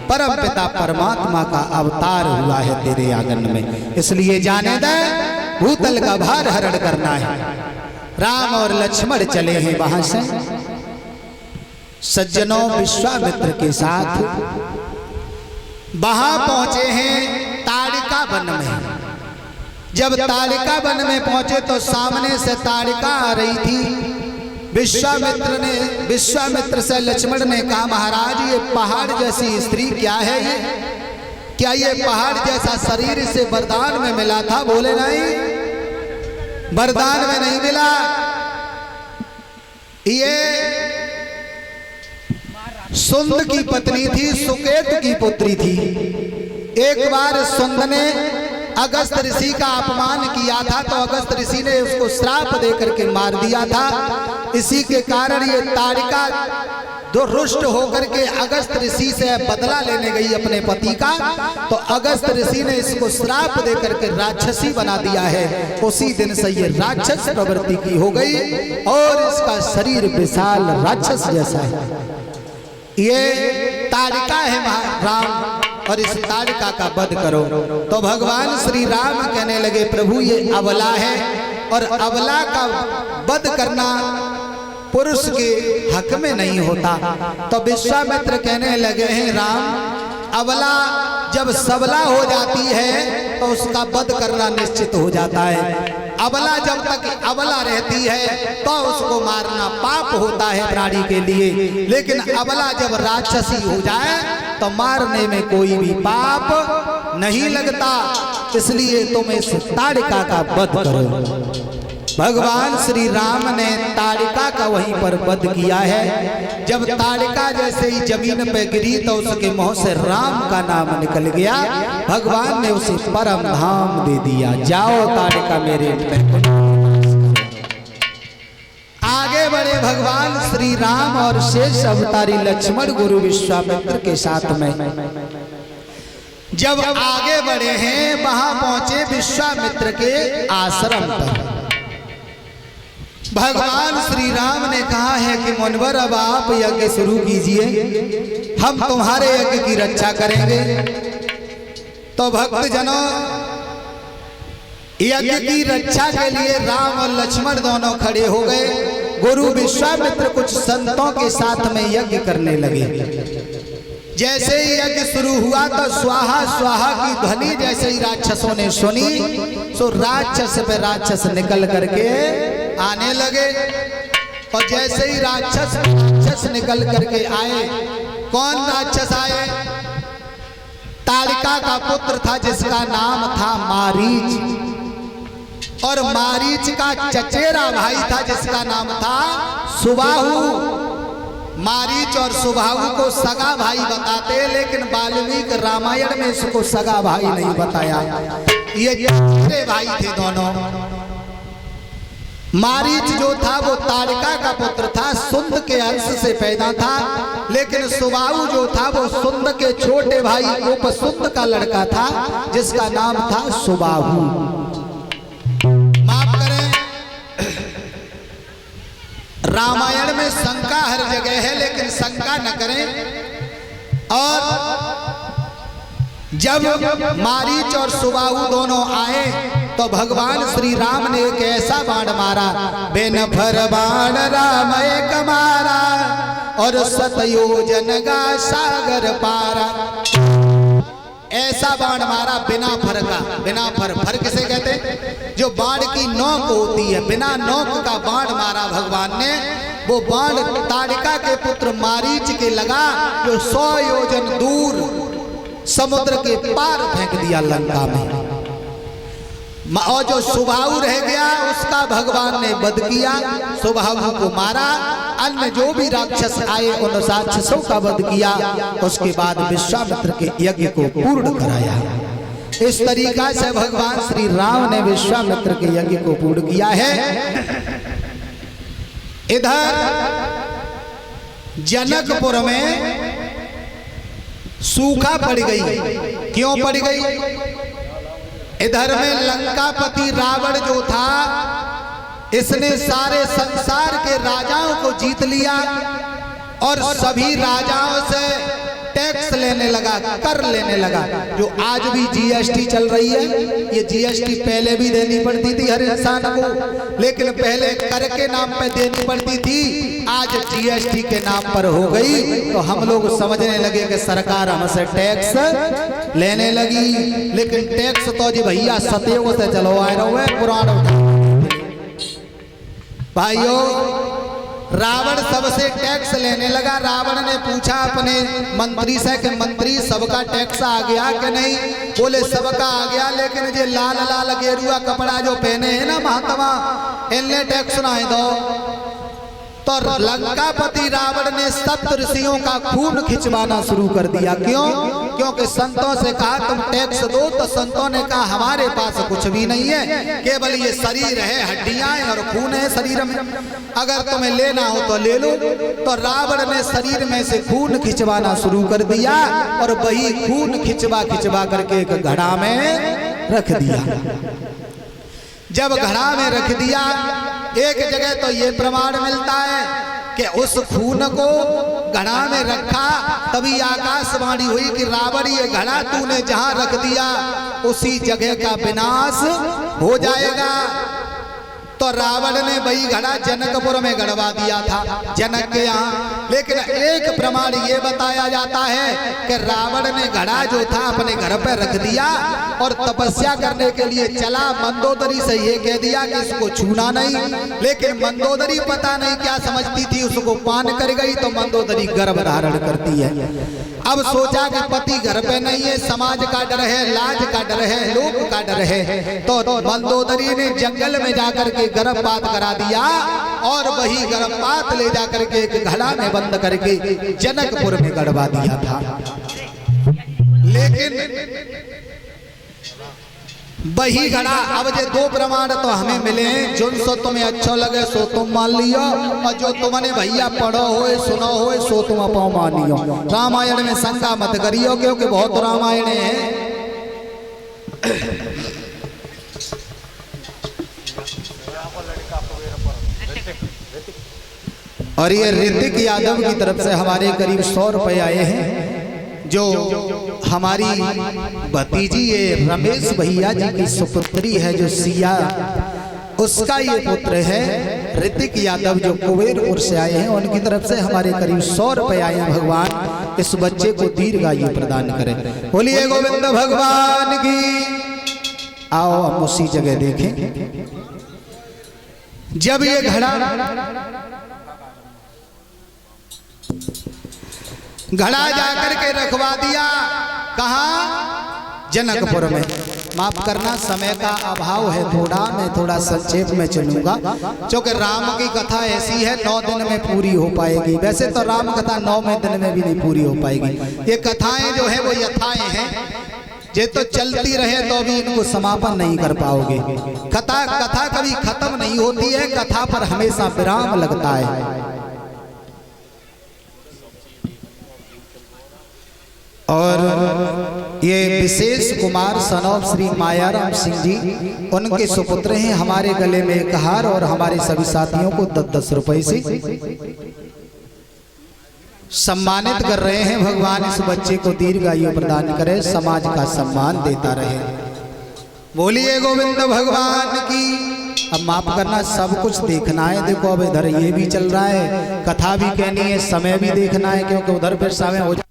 परम पिता परमात्मा का अवतार हुआ है तेरे आंगन में, इसलिए जाने दे भूतल का भार हरण करना है। राम और लक्ष्मण चले हैं वहां से सज्जनों विश्वामित्र के साथ, वहां पहुंचे हैं ताड़िका वन में। जब ताड़िका वन में पहुंचे तो सामने से ताड़िका आ रही थी। विश्वामित्र से लक्ष्मण ने कहा, महाराज ये पहाड़ जैसी स्त्री क्या है ये? क्या ये पहाड़ जैसा शरीर से वरदान में मिला था? बोले नहीं, वरदान में नहीं मिला। ये सुंद की पत्नी थी, सुकेत की पुत्री थी। एक बार सुंद ने अगस्त ऋषि का अपमान किया था तो अगस्त ऋषि ने उसको श्राप देकर के मार दिया था। इसी के कारण ये ताड़िका जो रुष्ट होकर के अगस्त ऋषि से बदला लेने गई अपने पति का, तो अगस्त ऋषि ने इसको श्राप देकर के राक्षसी बना दिया है। उसी दिन से ये राक्षस प्रवृत्ति की हो गई और इसका शरीर विशाल राक्षस जैसा है। ये ताड़िका है राम, और इस ताड़िका का वध करो। तो भगवान श्री राम कहने लगे, प्रभु ये अबला है और अबला का वध करना पुरुष के हक में नहीं होता। तो विश्वामित्र कहने लगे हैं, राम अबला जब सबला हो जाती है तो उसका वध करना निश्चित हो जाता है। अबला जब तक अबला रहती है तो उसको मारना पाप होता है प्राणी के लिए, लेकिन अबला जब राक्षसी हो जाए तो मारने में कोई भी पाप नहीं लगता। इसलिए तुम इस ताड़िका का वध करो। भगवान श्री राम ने ताड़िका का वहीं पर वध किया है। जब ताड़िका जैसे ही जमीन पे गिरी तो उसके मुंह से राम का नाम निकल गया। भगवान ने उसे परम धाम दे दिया। जाओ ताड़िका मेरे आगे बढ़े भगवान श्री राम और शेष अवतारी लक्ष्मण गुरु विश्वामित्र के साथ में। जब आगे बढ़े हैं वहां पहुंचे विश्वामित्र के आश्रम पर। भगवान श्री राम ने कहा है कि मुनिवर अब आप यज्ञ शुरू कीजिए, हम तुम्हारे यज्ञ की रक्षा करेंगे। तो भक्तजनों यज्ञ की रक्षा के लिए राम और लक्ष्मण दोनों खड़े हो गए। गुरु विश्वामित्र कुछ संतों के साथ में यज्ञ करने लगे। जैसे ही यज्ञ शुरू हुआ तो स्वाहा स्वाहा की ध्वनि जैसे ही राक्षसों ने सुनी तो राक्षस पे राक्षस निकल करके आने लगे। और जैसे ही राक्षस निकल करके आए, कौन राक्षस आए? ताड़िका का पुत्र था जिसका नाम था मारीच, और मारीच का चचेरा भाई था जिसका नाम था सुबाहु। मारीच और सुबाहु को सगा भाई बताते, लेकिन वाल्मीकि रामायण में इसको सगा भाई नहीं बताया। ये चचेरे भाई थे दोनों। मारीच जो था वो ताड़िका का पुत्र था, सुंद के अंश से पैदा था, लेकिन सुबाहु जो था वो सुंद के छोटे भाई उपसुंद का लड़का था जिसका नाम था सुबाहु। माफ करें, रामायण में शंका हर जगह है, लेकिन शंका न करें। और जब मारीच और सुबाहु दोनों आए तो भगवान श्री राम ने एक ऐसा बाण मारा, बेनफर बाण राम एक मारा और सतयोजन गा सागर पारा। ऐसा बाण मारा बिना फर का। बिना फर किसे कहते हैं? जो बाण की नोक होती है, बिना नोक का बाण मारा भगवान ने। वो बाण ताड़िका के पुत्र मारीच के लगा जो 100 योजन दूर समुद्र के पार फेंक दिया लंका में। और जो सुबाहु रह गया उसका भगवान ने वध किया, सुबाहु को मारा। अन्य जो भी राक्षस आए उन राक्षसों का वध किया। उसके बाद विश्वामित्र के यज्ञ को पूर्ण कराया। इस तरीका से भगवान श्री राम ने विश्वामित्र के यज्ञ को पूर्ण किया है। इधर जनकपुर में सूखा पड़ गई। क्यों पड़ गई? इधर में लंकापति रावण जो था, इसने सारे संसार के राजाओं को जीत लिया और सभी राजाओं से टैक्स लेने लगा, कर लेने लगा। जो आज भी जीएसटी चल रही है, ये जीएसटी पहले भी देनी पड़ती थी हर इंसान को, लेकिन पहले कर के नाम पे देनी पड़ती थी, आज जीएसटी के नाम पर हो गई। तो हम लोग समझने लगे कि सरकार हमसे टैक्स लेने लगी, लेकिन टैक्स तो जी भैया सतयुग से चलो आए रहो पुराण। भाइयों, रावण सबसे टैक्स लेने लगा। रावण ने पूछा अपने मंत्री से कि मंत्री सबका टैक्स आ गया कि नहीं? बोले सबका आ गया, लेकिन ये लाल लाल गेरुआ कपड़ा जो पहने हैं ना महात्मा, इनने टैक्स ना दो। तो लंकापति रावण ने सप्त ऋषियों का खून खिंचवाना शुरू कर दिया। क्यों? क्योंकि संतों से कहा तुम टैक्स दो, तो संतों ने कहा हमारे पास कुछ भी नहीं है, केवल ये शरीर है, हड्डियां हैं और खून है शरीर में, अगर तुम्हें लेना हो तो ले लो। तो रावण ने शरीर में से खून खिंचवाना शुरू कर दिया और वही खून खिंचवा खिंचवा करके एक घड़ा में रख दिया। जब घड़ा में रख दिया, एक जगह तो ये प्रमाण मिलता है कि उस खून को घड़ा में रखा, तभी आकाशवाणी हुई कि रावण ये घड़ा तूने जहां रख दिया उसी जगह का विनाश हो जाएगा। तो रावण ने वही घड़ा जनकपुर में गड़वा दिया था, जनक के यहाँ। लेकिन एक प्रमाण ये बताया जाता है कि रावण ने घड़ा जो था अपने घर पर रख दिया और तपस्या करने के लिए चला। मंदोदरी से ये कह दिया कि इसको छूना नहीं, लेकिन मंदोदरी पता नहीं क्या समझती थी, उसको पान कर गई तो मंदोदरी गर्भ धारण करती है। अब सोचा कि पति घर पे नहीं है, समाज का डर है, लाज का डर है, लोग का डर है, तो मंदोदरी ने जंगल में जाकर के गर्भपात करा दिया और वही गर्भपात ले जाकर के एक घड़ा में बंद करके जनकपुर में गड़वा दिया था। लेकिन वही घड़ा, अब ये दो प्रमाण तो हमें मिले हैं, जो सो तुम्हें अच्छा लगे सो तुम मान लियो, और जो तुमने भैया पढ़ो हो सुनो हो सो तुम अपो मानियो। रामायण में शंका मत करियो, क्योंकि बहुत रामायण हैं। और ये ऋतिक यादव की तरफ से हमारे करीब 100 रुपए आए हैं, जो हमारी भतीजी ये रमेश भैया जी की सुपुत्री है, जो सिया, उसका ये पुत्र है ऋतिक यादव, जो कुबेरपुर से आए हैं। उनकी तरफ से हमारे करीब 100 रुपए आए हैं। भगवान इस बच्चे को दीर्घायु प्रदान करें। बोलिए गोविंद भगवान की। आओ हम उसी जगह देखें। जब ये घड़ा जाकर के रखवा दिया, कहाँ? जनकपुर में। माफ करना, समय का अभाव है थोड़ा, मैं थोड़ा संक्षेप में चलूंगा, क्योंकि राम की कथा ऐसी है 9 दिन में पूरी हो पाएगी। वैसे तो राम कथा 9वें दिन में भी नहीं पूरी हो पाएगी। ये कथाएं जो है वो यथाएं हैं, ये तो चलती रहे तो भी इनको समापन नहीं कर पाओगे। कथा कभी खत्म नहीं होती है, कथा पर हमेशा विराम लगता है। और ये विशेष कुमार सनौब श्री मायाराम सिंह जी, उनके सुपुत्र हैं। हमारे गले में एक हार और हमारे सभी साथियों को 10-10 रुपए से सम्मानित कर रहे हैं। भगवान इस बच्चे को दीर्घायु प्रदान करे, समाज का सम्मान देता रहे। बोलिए गोविंद भगवान की। अब माफ करना, सब कुछ देखना है। देखो अब इधर ये भी चल रहा है, कथा भी कहनी है, समय भी देखना है, क्योंकि उधर फिर समय हो जाए।